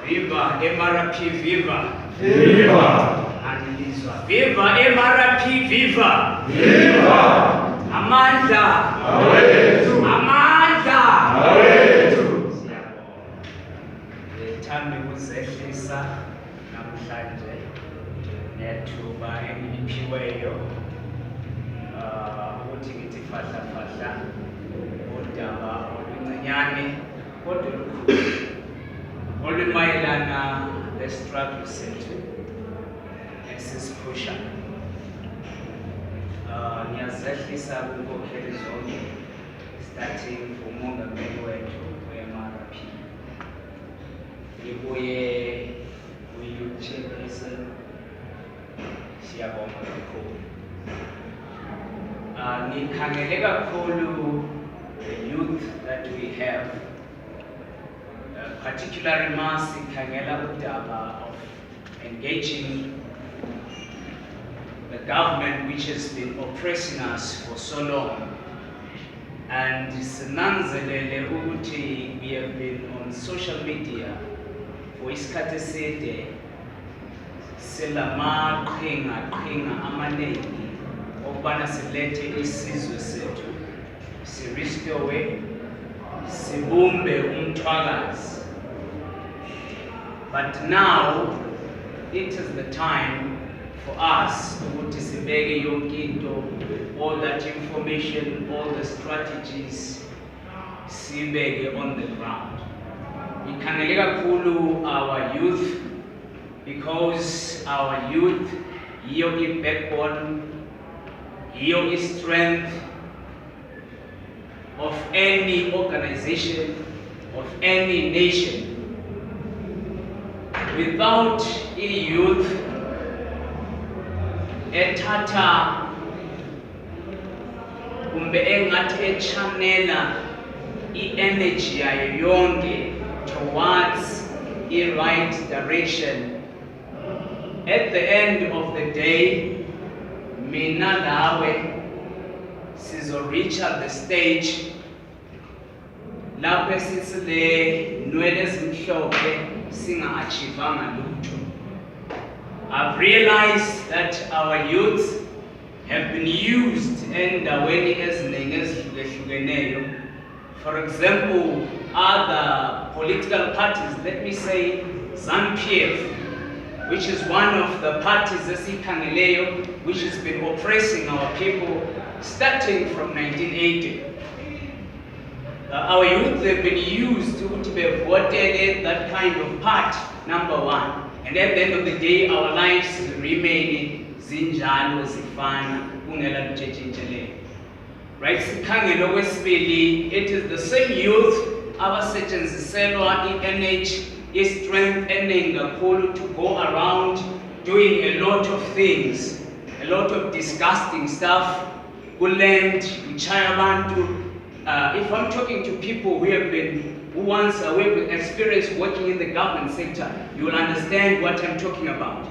Viva MRP, viva! Viva! Anilizwa. Viva MRP, viva! Viva! Amandla! Awethu! Amandla! Awethu! Ngithanda ukuzehlisa namhlanje nethuba engiliphiweyo ukuthi ngithi fahla udaba oluncinyane kodwa olukhulu olumayelana le-struggle sethu esisiphusha. Ngiyazehlisa kwinkokheli zonke starting ngumongameli wethu we-MRP, ibuye uyi-youth chairperson. Siyabonga kakhulu. Ngikhangele kakhulu the youth that we have, particularly sikhangela udaba of engaging the government which has been oppressing us for so long. And sinanzelele ukuthi we have been on social media for isikhathi eside silamaqhinga amaningi okubana silethe isizwe sethu sirestore sibumbe Mthwakazi. But now it is the time for us ukuthi sibeke yonke into, all that information, all the strategies sibeke on the ground. Ngikhangele kakhulu our youth, because our youth yiyo i-backbone, yiyo i-strength of any organization, of any nation. Without youth ethatha kumbe engathi echanela i-energy yayo yonke towards the right direction, at the end of the day mina nawe sizoreacha the stage lapho sisile nwele ezimhlophe singa-achievanga lutho. I've realized that our youth have been used endaweni eziningi ezihlukehlukeneyo. For example, other political parties, let me say ZANU-PF, which is one of the parties esikhangeleyo which has been oppressing our people starting from 1980. Our youth have been used to be voted that kind of part, number one. And at the end of the day, our lives remain zinjalo zifana kungela lutshetshintshelele. Right? Sikhangele okwesibili, it is the same youth abasetshenziselwa i-energy, i-strength eningi kakhulu to go around doing a lot of things, a lot of disgusting stuff, kuland, kuchaya abantu. If I'm talking to people who once have experience working in the government sector, you will understand what I'm talking about.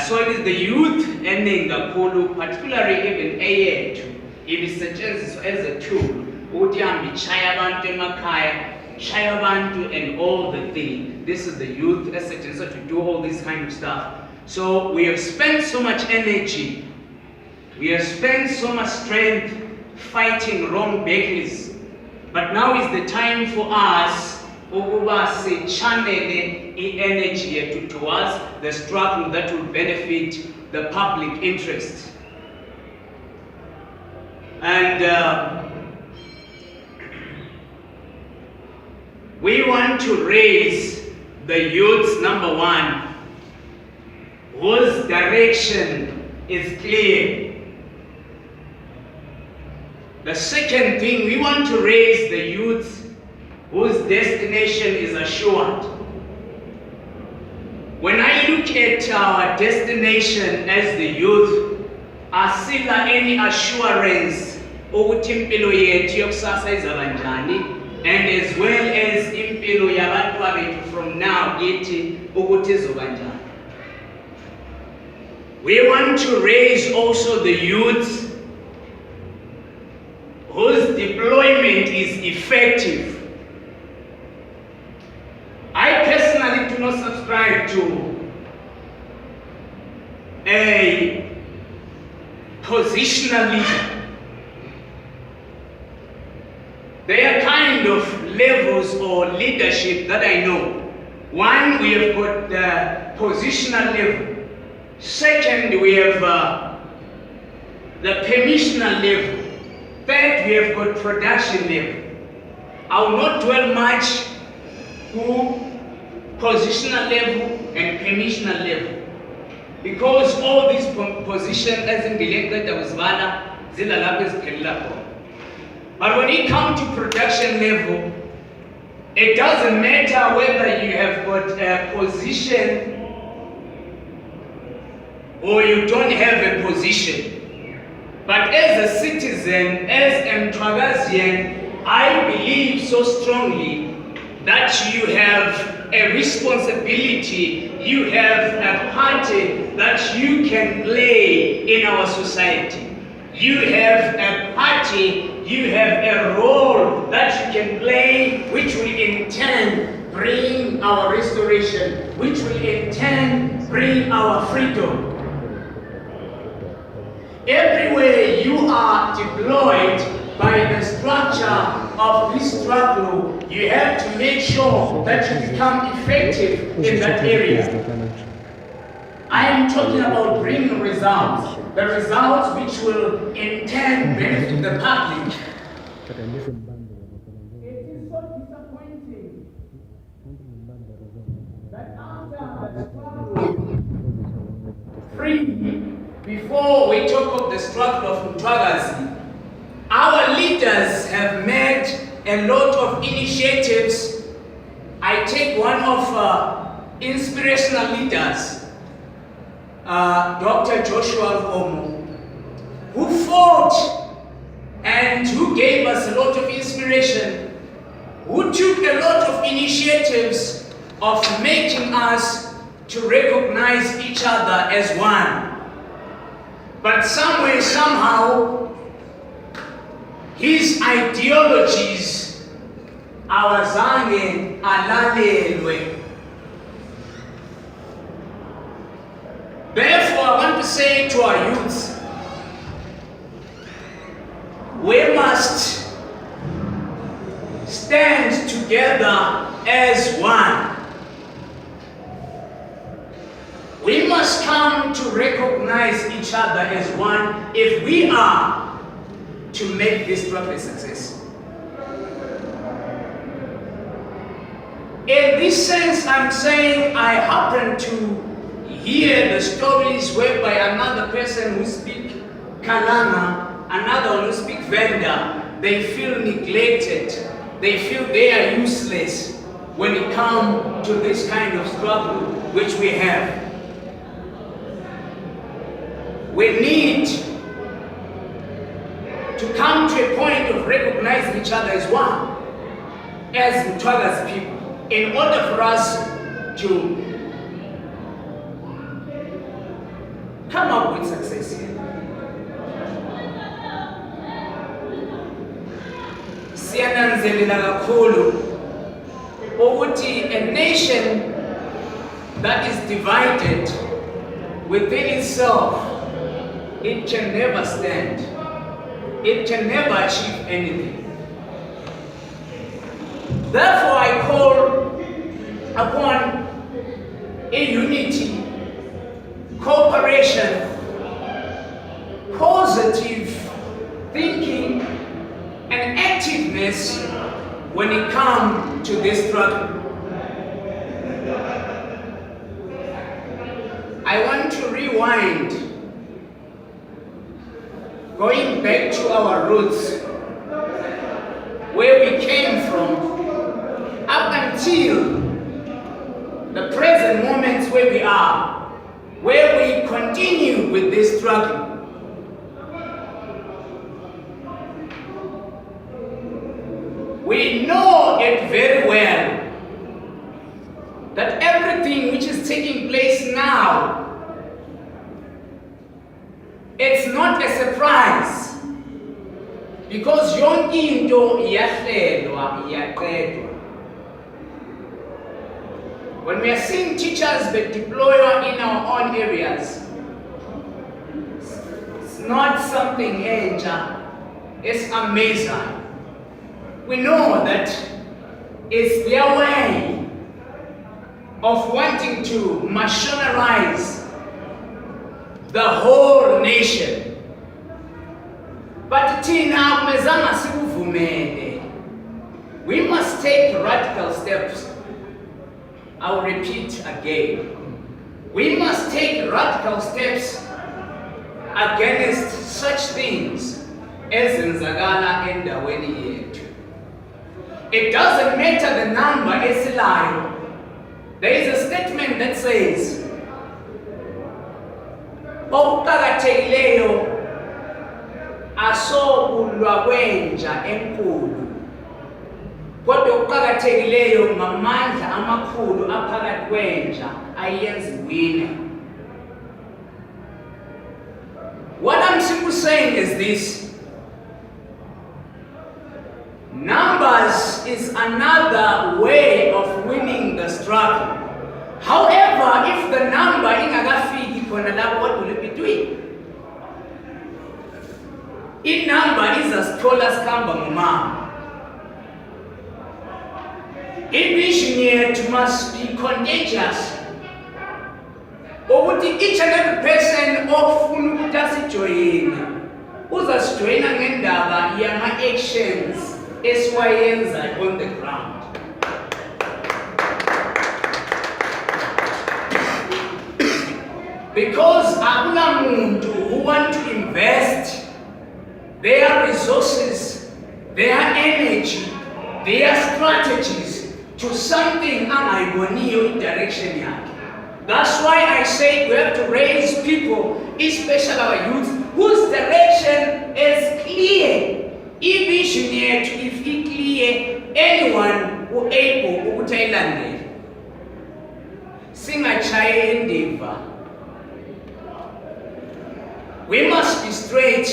So it is the youth ending kakhulu, particularly even AATU, it is suggested as a tool, udiambi chaya abantu emakhaya, chaya abantu and all the thing. This is the youth as suggested to do all this kind of stuff. So we have spent so much energy, we have spent so much strength fighting wrong battles, but now is the time for us ukuba sichanele i-energy yethu towards the struggle that will benefit the public interest. And we want to raise the youths, number one, whose direction is clear. The second thing, we want to raise the youth whose destination is assured. When I look at our destination as the youth, asila any assurance ukuthi impilo yethu yokusasa izaba njani, and as well as impilo yabantwana bethu from now ithi ukuthi izoba njani. We want to raise also the youth whose deployment is effective. I personally do do not subscribe to a positional leader. There are kind of levels or leadership that I know. One, we have got the positional level. Second, we have the permissional level. Third, we have got production level. I will not dwell much to positional level and permissional level, because all these positions, as in but when it comes to production level, it doesn't matter whether you have got a position or you don't have a position. But as a citizen, as a Mthwakazian, I believe so strongly that you have a responsibility, you have a part that you can play in our society. You have a party, you have a role that you can play, which will in turn bring our restoration, which will in turn bring our freedom. Everywhere you are deployed by the structure of this struggle, you have to make sure that you become effective in that area. I am talking about bringing results, the results which will in turn benefit the public. It is so disappointing that after the struggle free, before we talk of the struggle of Mthwakazi, our leaders have made a lot of initiatives. I take one of inspirational leaders, Dr. Joshua Omo, who fought and who gave us a lot of inspiration, who took a lot of initiatives of making us to recognize each other as one. But somewhere, somehow, his ideologies awazange alalelwe. Therefore, I want to say to our youths, we must stand together as one. We must come to recognize each other as one if we are to make this struggle a success. In this sense, I'm saying I happen to hear the stories whereby another person who speaks Kalanga, another one who speaks Venda, they feel neglected, they feel they are useless when it comes to this kind of struggle which we have. We need to come to a point of recognizing each other as one, as Mthwakazi people, in order for us to come up with success here. Siyananzelela kakhulu ukuthi a nation that is divided within itself, it can never stand. It can never achieve anything. Therefore, I call upon a unity, cooperation, positive thinking, and activeness when it comes to this struggle. I want to rewind, going back to our roots, where we came from, up until the present moments where we are, where we continue with this struggle. We know it very well that everything which is taking place now, it's not a surprise, because yonke into iyahlelwa iyaqedwa. When we are seeing teachers be deployed in our own areas, it's not something it's amazing. We know that it's their way of wanting to missionarize the whole nation. But we must take radical steps. I will repeat again. We must take radical steps against such things as zenzakala endaweni yethu. It doesn't matter the number esilayo. There is a statement that says, okuqakathekileyo asokulwa kwenja enkulu, kodwa okuqakathekileyo ngamandla amakhulu aphakathi kwenja ayenza iwine. What I'm simply saying is this: numbers is another way of winning the struggle. However, if the number ingakafiki khona lapho, what will it be doing? Inumber izasithola sikhamba ngomama. Vision yethu must be contagious. Ukuthi each and every person ofuna ukuthi asijoyine uzasijoyina ngendaba yama-actions esiwayenza on the ground. Because akunamuntu who want to invest their resources, their energy, their strategies to something angayiboniyo in direction yakhe. That's why I say we have to raise people, especially our youth, whose direction is clear. Vision yethu if it clear, anyone who able ukuthi ayilandele. Singachaye indiva. We must be straight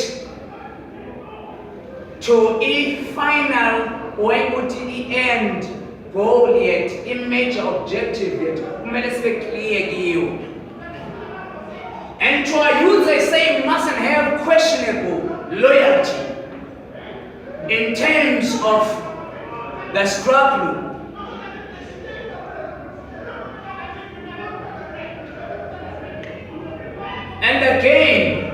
to a final or the end goal yet, a major objective yet. Clear. And to our youth, I say we mustn't have questionable loyalty in terms of the struggle. And again,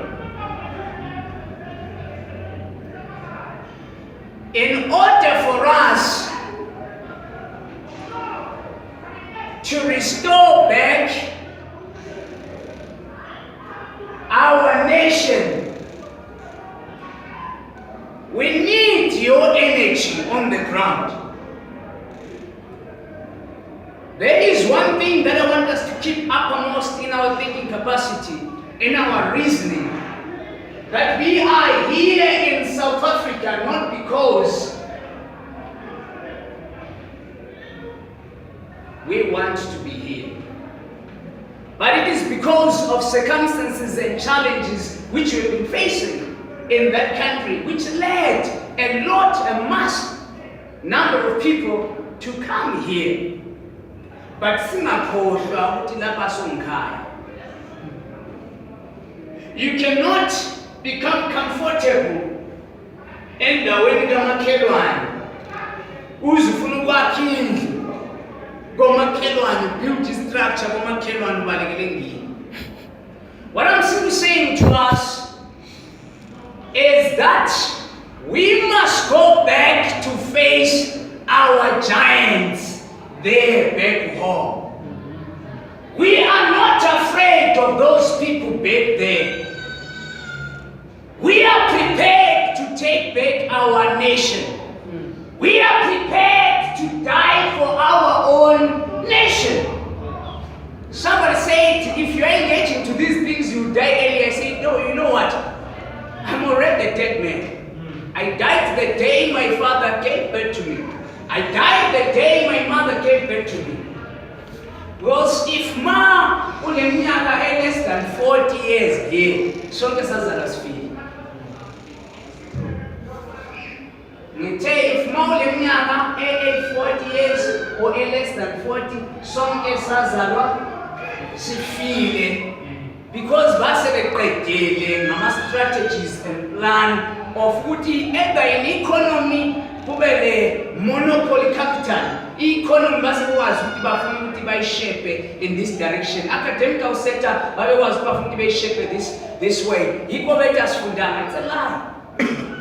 in order for us to restore back our nation, we need your energy on the ground. There is one thing that I want us to keep uppermost in our thinking capacity, in our reasoning, that we are here in South Africa not because we want to be here, but it is because of circumstances and challenges which we've been facing in that country, which led a mass number of people to come here. But singakhohlwa ukuthi lapha sonkhaya. You cannot become comfortable endaweni kamakhelwane uzifuna ukwakha indlu komakhelwane, build structure komakhelwane ubalekele ngini. What I'm simply saying to us is that we must go back to face our giants there back home. We are not afraid of those people back there. We are prepared to take back our nation. We are prepared to die for our own nation. Somebody said, if you're engaging to these things, you die early. I said, no, you know what? I'm already a dead man. I died the day my father gave birth to me. I died the day my mother gave birth to me. Because if ma uleminyaka less than 40 years here, sonke sazalwa sifile. If ma leminyaka 40 years or less than 40 sonke sazalwa sifile because basebeqedile ngama-strategies and plan of ukuthi either in economy kube le monopoly capital i-economy basebekwazi ukuthi bafuna ukuthi bayishape in this direction, academical sector babekwazi ukuthi bafuna ukuthi bayishape this way. Yikho bethi asifundanga. It's a lie.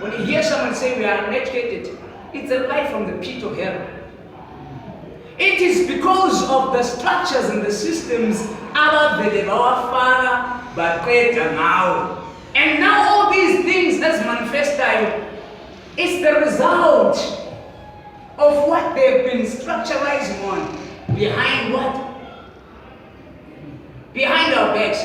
When you hear someone say we are uneducated, it's a lie from the pit of hell. It is because of the structures and the systems abavele bawafaka baqeda ngawo. And now all these things as manifested is the result of what they've been structuralizing on. Behind what? Behind our backs.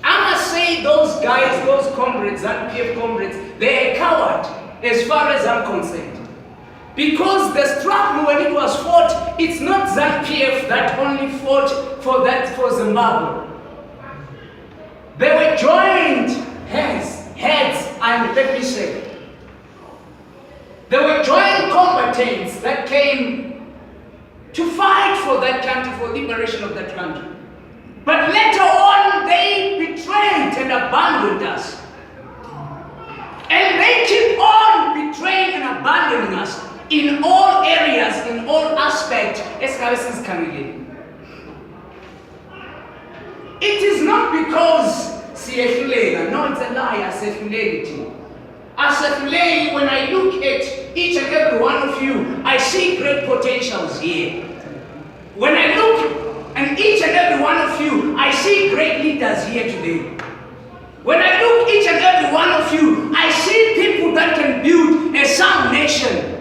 I must say those guys, those comrades, ZANU-PF comrades, they're a coward as far as I'm concerned. Because the struggle when it was fought, it's not ZANU-PF that only fought for Zimbabwe. They were joined heads, and let me say, they were joint combatants that came to fight for that country, for liberation of that country. But later on, they betrayed and abandoned us. And they keep on betraying and abandoning us in all areas, in all aspects. It is not because no, it's a lie. When I look at each and every one of you, I see great potentials here. When I look at each and every one of you, I see great leaders here today. When I look at each and every one of you, I see people that can build a sound nation.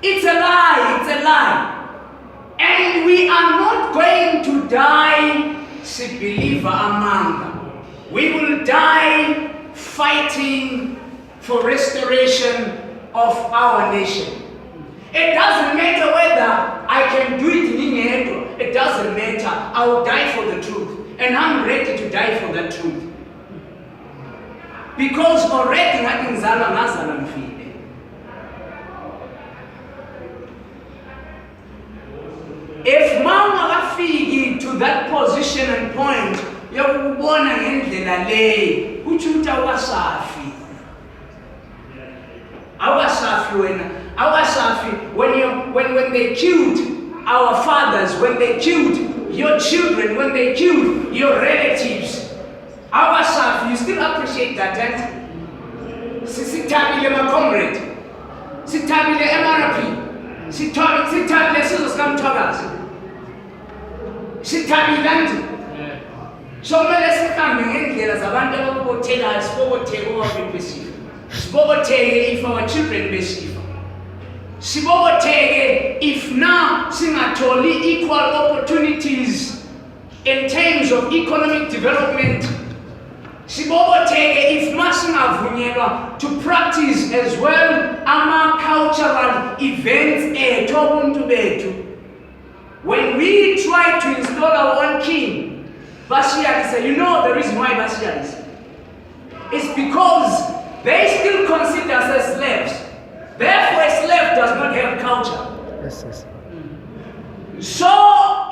It's a lie, it's a lie. And we are not going to die, believer among them. We will die fighting for restoration of our nation. It doesn't matter whether I can do it in Ingedo. It doesn't matter. I will die for the truth. And I'm ready to die for that truth. Because already nothing Zala mfile. If mama afiki to that position and point, yokubona ngendlela le uchuta wasafi. Awasafi when they killed our fathers, when they killed your children, when they killed your relatives. Awasafi, you still appreciate that, eh? Sitabile my comrade. Sitabile MRP. Sitabile Sizos Mthwakazi. Sitabilandi. So let's come ngendlela zabantu ababothekayo sibobotheke obabibesifa. Sibobotheke if our children besifa. Sibobotheke if now singatholi equal opportunities in terms of economic development. Sibobotheke if masingavunyelwa to practice as well ama cultural events etobuntu bethu. When we try to install our own king, Bashialis, you know the reason why Bashialis? It's because they still consider us as slaves. Therefore, a slave does not have culture. Yes. So,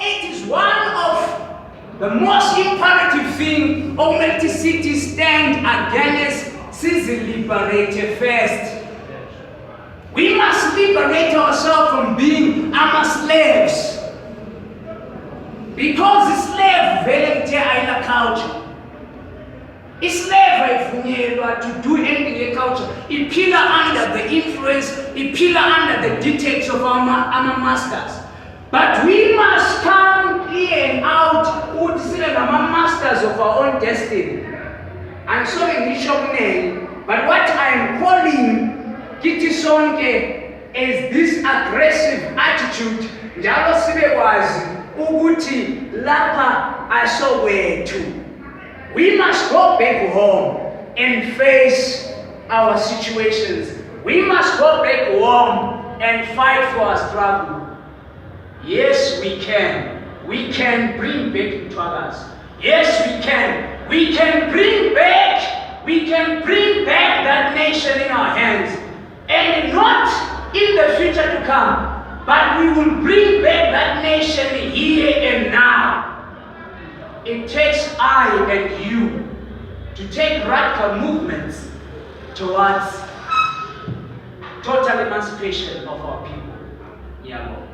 it is one of the most imperative thing of Multi City stand against Sisi liberate first. We must liberate ourselves from being our slaves. Because the slave velente aina culture. A slave aivunyelwa to do anything in culture. A pillar under the influence, a pillar under the dictates of our masters. But we must come clear and out who are masters of our own destiny. I'm sorry, but what I'm calling Kiti Sonke is this aggressive attitude. Njalo sibewazi ukuthi lapha asowetu. We must go back home and face our situations. We must go back home and fight for our struggle. Yes, we can. We can bring back Mthwakazi. Yes, we can. We can bring back that nation in our hands. And not in the future to come, but we will bring back that nation here and now. It takes I and you to take radical movements towards total emancipation of our people. Yeah.